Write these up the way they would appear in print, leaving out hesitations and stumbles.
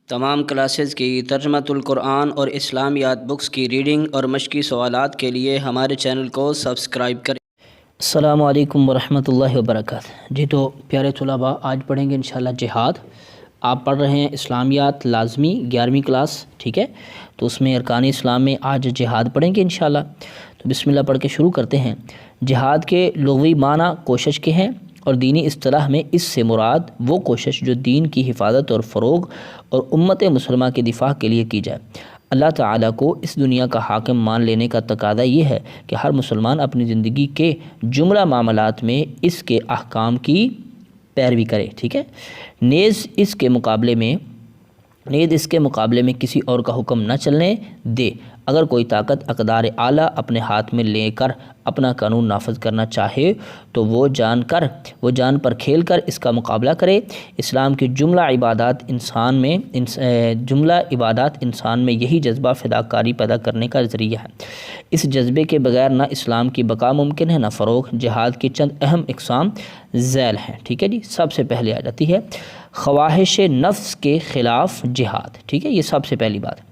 تمام کلاسز کی ترجمۃ القرآن اور اسلامیات بکس کی ریڈنگ اور مشقی سوالات کے لیے ہمارے چینل کو سبسکرائب کریں۔ السلام علیکم ورحمۃ اللہ وبرکاتہ۔ جی تو پیارے طلباء، آج پڑھیں گے انشاءاللہ جہاد۔ آپ پڑھ رہے ہیں اسلامیات لازمی 11ویں کلاس، ٹھیک ہے؟ تو اس میں ارکان اسلام میں آج جہاد پڑھیں گے انشاءاللہ۔ تو بسم اللہ پڑھ کے شروع کرتے ہیں۔ جہاد کے لغوی معنی کوشش کے ہیں، اور دینی اصطلاح میں اس سے مراد وہ کوشش جو دین کی حفاظت اور فروغ اور امت مسلمہ کے دفاع کے لیے کی جائے۔ اللہ تعالیٰ کو اس دنیا کا حاکم مان لینے کا تقاضا یہ ہے کہ ہر مسلمان اپنی زندگی کے جملہ معاملات میں اس کے احکام کی پیروی کرے، ٹھیک ہے؟ نیز اس کے مقابلے میں کسی اور کا حکم نہ چلنے دے۔ اگر کوئی طاقت اقدار اعلیٰ اپنے ہاتھ میں لے کر اپنا قانون نافذ کرنا چاہے تو وہ جان پر کھیل کر اس کا مقابلہ کرے۔ اسلام کی جملہ عبادات انسان میں یہی جذبہ فداکاری پیدا کرنے کا ذریعہ ہے۔ اس جذبے کے بغیر نہ اسلام کی بقا ممکن ہے نہ فروغ۔ جہاد کی چند اہم اقسام ذیل ہیں، ٹھیک ہے جی؟ سب سے پہلے آ جاتی ہے خواہش نفس کے خلاف جہاد، ٹھیک ہے؟ یہ سب سے پہلی بات۔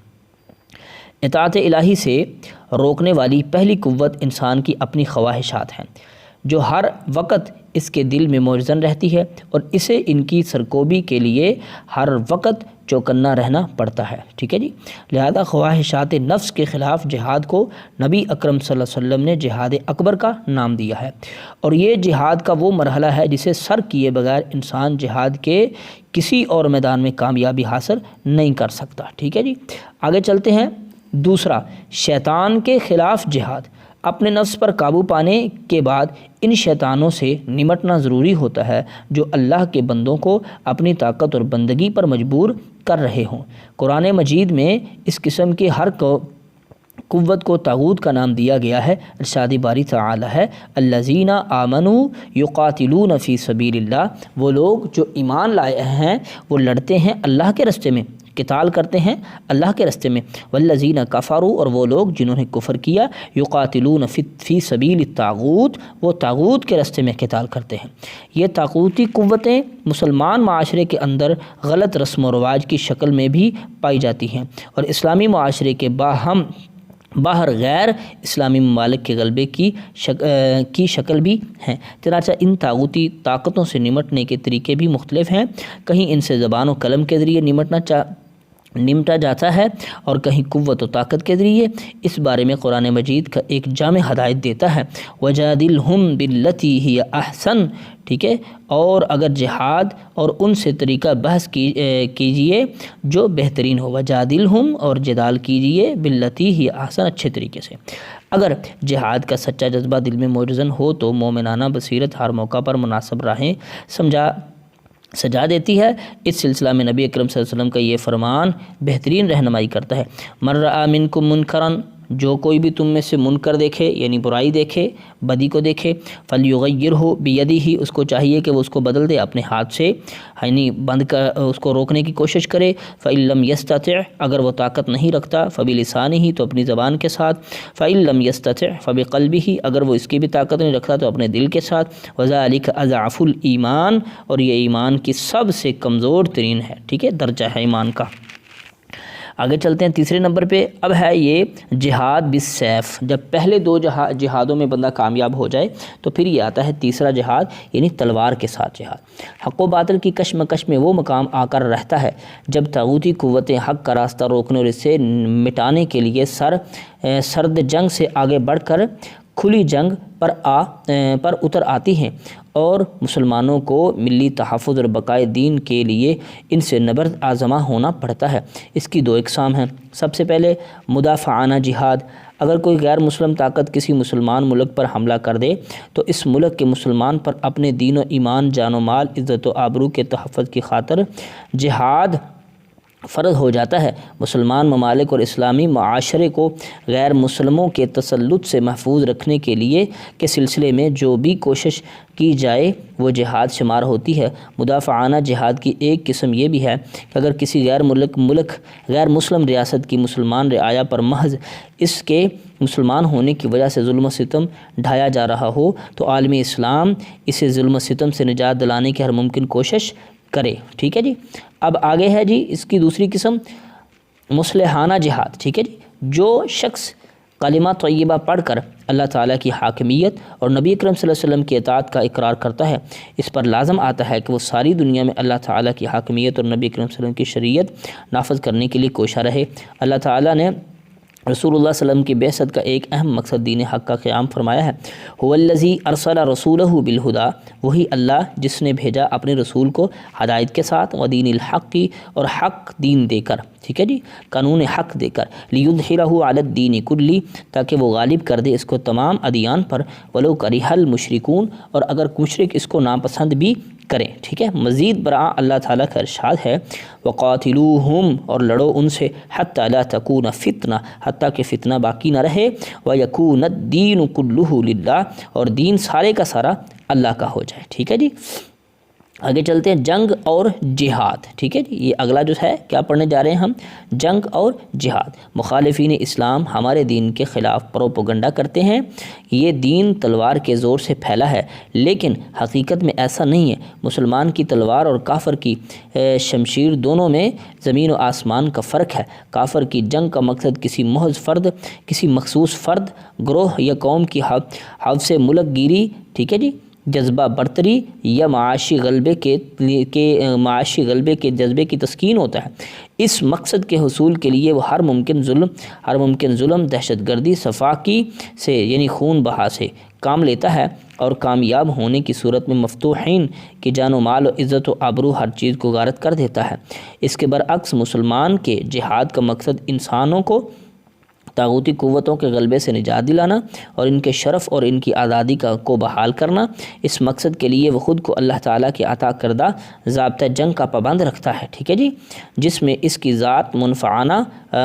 اطاعت الہی سے روکنے والی پہلی قوت انسان کی اپنی خواہشات ہیں، جو ہر وقت اس کے دل میں موجزن رہتی ہے، اور اسے ان کی سرکوبی کے لیے ہر وقت چوکنا رہنا پڑتا ہے، ٹھیک ہے جی؟ لہذا خواہشات نفس کے خلاف جہاد کو نبی اکرم صلی اللہ علیہ وسلم نے جہاد اکبر کا نام دیا ہے، اور یہ جہاد کا وہ مرحلہ ہے جسے سر کیے بغیر انسان جہاد کے کسی اور میدان میں کامیابی حاصل نہیں کر سکتا، ٹھیک ہے جی؟ آگے چلتے ہیں۔ دوسرا، شیطان کے خلاف جہاد۔ اپنے نفس پر قابو پانے کے بعد ان شیطانوں سے نمٹنا ضروری ہوتا ہے جو اللہ کے بندوں کو اپنی طاقت اور بندگی پر مجبور کر رہے ہوں۔ قرآن مجید میں اس قسم کے ہر قوت کو طاغوت کا نام دیا گیا ہے۔ ارشاد باری تعالی ہے، الذین آمنوا یقاتلون فی سبیل اللہ۔ وہ لوگ جو ایمان لائے ہیں وہ لڑتے ہیں اللہ کے راستے میں، قتال کرتے ہیں اللہ کے راستے میں۔ والذین کفروا، اور وہ لوگ جنہوں نے کفر کیا، یقاتلون فی سبیل الطاغوت، وہ طاغوت کے راستے میں قتال کرتے ہیں۔ یہ طاغوتی قوتیں مسلمان معاشرے کے اندر غلط رسم و رواج کی شکل میں بھی پائی جاتی ہیں، اور اسلامی معاشرے کے باہر غیر اسلامی ممالک کے غلبے کی شکل بھی ہیں۔ چنانچہ ان طاغوتی طاقتوں سے نمٹنے کے طریقے بھی مختلف ہیں۔ کہیں ان سے زبان و قلم کے ذریعے نمٹا جاتا ہے، اور کہیں قوت و طاقت کے ذریعے۔ اس بارے میں قرآن مجید کا ایک جامع ہدایت دیتا ہے، وَجَادِلْهُمْ بِالَّتِي هِيَ أَحْسَنُ، ٹھیک ہے؟ اور اگر جہاد اور ان سے طریقہ بحث کیجئے جو بہترین ہو۔ وَجَادِلْهُمْ، اور جدال کیجئے، بِالَّتِي هِيَ أَحْسَنُ، اچھے طریقے سے۔ اگر جہاد کا سچا جذبہ دل میں موجزن ہو تو مومنانہ بصیرت ہر موقع پر مناسب راہیں سجا دیتی ہے۔ اس سلسلہ میں نبی اکرم صلی اللہ علیہ وسلم کا یہ فرمان بہترین رہنمائی کرتا ہے، من رأى منکم منکرا، جو کوئی بھی تم میں سے منکر دیکھے، یعنی برائی دیکھے، بدی کو دیکھے، فلیغیرہ بیدہ، اس کو چاہیے کہ وہ اس کو بدل دے اپنے ہاتھ سے، یعنی اس کو روکنے کی کوشش کرے۔ فإن لم يستطع، اگر وہ طاقت نہیں رکھتا، فبلسانہ، تو اپنی زبان کے ساتھ، فإن لم يستطع فبقلبہ، اگر وہ اس کی بھی طاقت نہیں رکھتا تو اپنے دل کے ساتھ، وذلک اضعف الایمان، اور یہ ایمان کی سب سے کمزور ترین ہے، ٹھیک ہے؟ درجہ ہے ایمان کا۔ آگے چلتے ہیں تیسرے نمبر پہ۔ اب ہے یہ جہاد بالسیف۔ جب پہلے دو جہادوں میں بندہ کامیاب ہو جائے تو پھر یہ آتا ہے تیسرا جہاد، یعنی تلوار کے ساتھ جہاد۔ حق و باطل کی کشمکش میں وہ مقام آ کر رہتا ہے جب طاغوتی قوتیں حق کا راستہ روکنے اور اسے مٹانے کے لیے سرد جنگ سے آگے بڑھ کر کھلی جنگ پر اتر آتی ہیں، اور مسلمانوں کو ملی تحفظ اور بقائے دین کے لیے ان سے نبرد آزما ہونا پڑتا ہے۔ اس کی دو اقسام ہیں۔ سب سے پہلے مدافعانہ جہاد۔ اگر کوئی غیر مسلم طاقت کسی مسلمان ملک پر حملہ کر دے تو اس ملک کے مسلمان پر اپنے دین و ایمان، جان و مال، عزت و آبرو کے تحفظ کی خاطر جہاد فرض ہو جاتا ہے۔ مسلمان ممالک اور اسلامی معاشرے کو غیر مسلموں کے تسلط سے محفوظ رکھنے کے لیے کے سلسلے میں جو بھی کوشش کی جائے وہ جہاد شمار ہوتی ہے۔ مدافعانہ جہاد کی ایک قسم یہ بھی ہے کہ اگر کسی غیر مسلم ریاست کی مسلمان رعایا پر محض اس کے مسلمان ہونے کی وجہ سے ظلم و ستم ڈھایا جا رہا ہو تو عالم اسلام اسے ظلم و ستم سے نجات دلانے کی ہر ممکن کوشش کرے، ٹھیک ہے جی۔ اب آگے ہے جی اس کی دوسری قسم مصلحانہ جہاد، ٹھیک ہے جی۔ جو شخص کلمہ طیبہ پڑھ کر اللہ تعالیٰ کی حاکمیت اور نبی اکرم صلی اللہ علیہ وسلم کی اطاعت کا اقرار کرتا ہے، اس پر لازم آتا ہے کہ وہ ساری دنیا میں اللہ تعالیٰ کی حاکمیت اور نبی اکرم صلی اللہ علیہ وسلم کی شریعت نافذ کرنے کے لیے کوشاں رہے۔ اللہ تعالیٰ نے رسول اللہ صلی اللہ علیہ وسلم کی بعثت کا ایک اہم مقصد دین حق کا قیام فرمایا ہے۔ هو الذی ارسل رسولہ بالہدی، وہی اللہ جس نے بھیجا اپنے رسول کو ہدایت کے ساتھ، ودین الحق کی، اور حق دین دے کر، ٹھیک ہے جی، قانون حق دے کر، لیظہرہ علی الدین کلی، تاکہ وہ غالب کر دے اس کو تمام ادیان پر، ولو کرہ المشرکون، اور اگر مشرک اس کو ناپسند بھی کریں، ٹھیک ہے۔ مزید برآں اللہ تعالیٰ کا ارشاد ہے وقاتلوہم، اور لڑو ان سے، حتی لا تکون فتنہ، حتیٰ کہ فتنہ باقی نہ رہے، ویکون الدین کلہ للہ، اور دین سارے کا سارا اللہ کا ہو جائے، ٹھیک ہے جی۔ آگے چلتے ہیں جنگ اور جہاد، ٹھیک ہے جی۔ یہ اگلا جو ہے کیا پڑھنے جا رہے ہیں ہم، جنگ اور جہاد۔ مخالفین اسلام ہمارے دین کے خلاف پروپیگنڈا کرتے ہیں، یہ دین تلوار کے زور سے پھیلا ہے، لیکن حقیقت میں ایسا نہیں ہے۔ مسلمان کی تلوار اور کافر کی شمشیر دونوں میں زمین و آسمان کا فرق ہے۔ کافر کی جنگ کا مقصد کسی محض فرد، کسی مخصوص فرد، گروہ یا قوم کی حفظ ملک گیری، ٹھیک ہے جی، جذبہ برتری یا معاشی غلبے کے جذبے کی تسکین ہوتا ہے۔ اس مقصد کے حصول کے لیے وہ ہر ممکن ظلم، دہشت گردی، صفاقی سے یعنی خون بہا سے کام لیتا ہے، اور کامیاب ہونے کی صورت میں مفتوحین کی جان و مال و عزت و آبرو ہر چیز کو غارت کر دیتا ہے۔ اس کے برعکس مسلمان کے جہاد کا مقصد انسانوں کو طاغوتی قوتوں کے غلبے سے نجات دلانا اور ان کے شرف اور ان کی آزادی کو بحال کرنا۔ اس مقصد کے لیے وہ خود کو اللہ تعالیٰ کے عطا کردہ ضابطہ جنگ کا پابند رکھتا ہے، ٹھیک ہے جی، جس میں اس کی ذات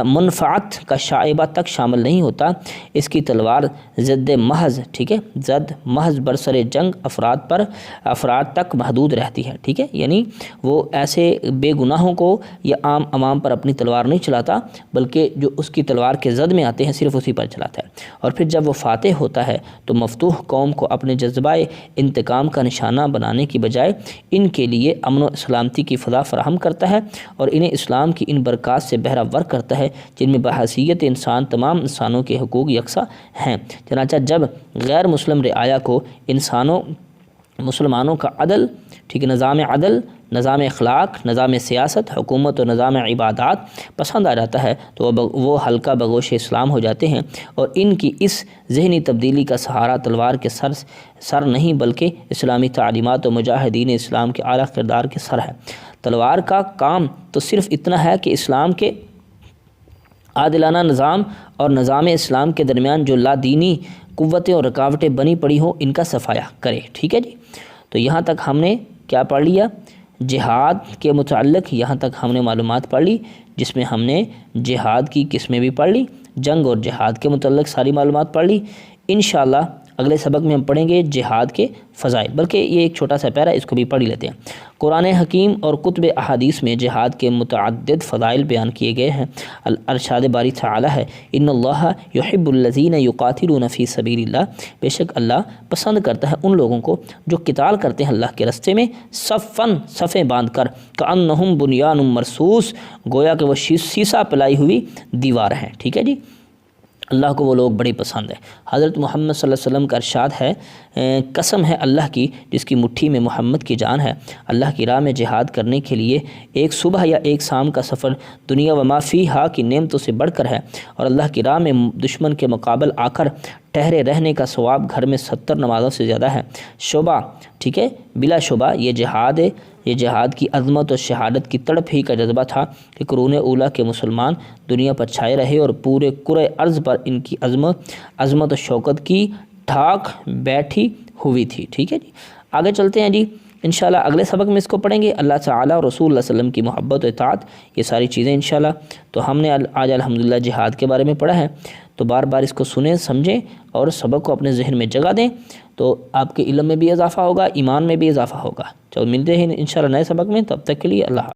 منفعت کا شائبہ تک شامل نہیں ہوتا۔ اس کی تلوار ضد محض، ٹھیک ہے، ضد محض برسر جنگ افراد تک محدود رہتی ہے، ٹھیک ہے، یعنی وہ ایسے بے گناہوں کو یا عام عوام پر اپنی تلوار نہیں چلاتا، بلکہ جو اس کی تلوار کے زد میں آتے ہیں صرف اسی پر چلاتا ہے۔ اور پھر جب وہ فاتح ہوتا ہے تو مفتوح قوم کو اپنے جذبہ انتقام کا نشانہ بنانے کی بجائے ان کے لیے امن و سلامتی کی فضا فراہم کرتا ہے، اور انہیں اسلام کی ان برکات سے بہرہ ور کرتا ہے جن میں بحیثیت انسان تمام انسانوں کے حقوق یکساں ہیں۔ چنانچہ جب غیر مسلم رعایا کو مسلمانوں کا عدل، ٹھیک ہے، نظام اخلاق، نظام سیاست، حکومت اور نظام عبادات پسند آ جاتا ہے تو وہ حلقہ بگوش اسلام ہو جاتے ہیں، اور ان کی اس ذہنی تبدیلی کا سہارا تلوار کے سر نہیں بلکہ اسلامی تعلیمات و مجاہدین اسلام کے اعلیٰ کردار کے سر ہے۔ تلوار کا کام تو صرف اتنا ہے کہ اسلام کے عادلانہ نظام اور نظام اسلام کے درمیان جو لا دینی قوتیں اور رکاوٹیں بنی پڑی ہوں ان کا صفایا کرے، ٹھیک ہے جی۔ تو یہاں تک ہم نے کیا پڑھ لیا، جہاد کے متعلق یہاں تک ہم نے معلومات پڑھ لی، جس میں ہم نے جہاد کی قسمیں بھی پڑھ لی، جنگ اور جہاد کے متعلق ساری معلومات پڑھ لی۔ انشاءاللہ اگلے سبق میں ہم پڑھیں گے جہاد کے فضائل، بلکہ یہ ایک چھوٹا سا پیرا اس کو بھی پڑھ ہی لیتے ہیں۔ قرآن حکیم اور کتب احادیث میں جہاد کے متعدد فضائل بیان کیے گئے ہیں۔ ارشاد باری تعالی ہے ان اللہ یحب الذین یقاتلون فی سبیل اللہ، بے شک اللہ پسند کرتا ہے ان لوگوں کو جو قتال کرتے ہیں اللہ کے راستے میں، صفیں باندھ کر، کأنہم بنیان مرصوص، گویا کہ وہ سیسا پلائی ہوئی دیوار ہیں، ٹھیک ہے جی۔ اللہ کو وہ لوگ بڑی پسند ہے۔ حضرت محمد صلی اللہ علیہ وسلم کا ارشاد ہے قسم ہے اللہ کی جس کی مٹھی میں محمد کی جان ہے، اللہ کی راہ میں جہاد کرنے کے لیے ایک صبح یا ایک شام کا سفر دنیا و ما فیہا کی نعمتوں سے بڑھ کر ہے، اور اللہ کی راہ میں دشمن کے مقابل آ کر ٹھہرے رہنے کا ثواب گھر میں 70 نمازوں سے زیادہ ہے۔ شعبہ، ٹھیک ہے، بلا شبہ یہ جہاد ہے، یہ جہاد کی عظمت اور شہادت کی تڑپ ہی کا جذبہ تھا کہ قرون اولیٰ کے مسلمان دنیا پر چھائے رہے اور پورے کرۂ ارض پر ان کی عظمت و شوکت کی ٹھاک بیٹھی ہوئی تھی، ٹھیک ہے جی۔ آگے چلتے ہیں جی، انشاءاللہ اگلے سبق میں اس کو پڑھیں گے، اللہ تعالیٰ اور رسول اللہ صلی اللہ علیہ وسلم کی محبت و اطاعت، یہ ساری چیزیں انشاءاللہ۔ تو ہم نے آج الحمدللہ جہاد کے بارے میں پڑھا ہے، تو بار بار اس کو سنیں، سمجھیں اور سبق کو اپنے ذہن میں جگہ دیں، تو آپ کے علم میں بھی اضافہ ہوگا، ایمان میں بھی اضافہ ہوگا۔ چلو ملتے ہیں انشاءاللہ نئے سبق میں، تب تک کے لیے اللہ حافظ۔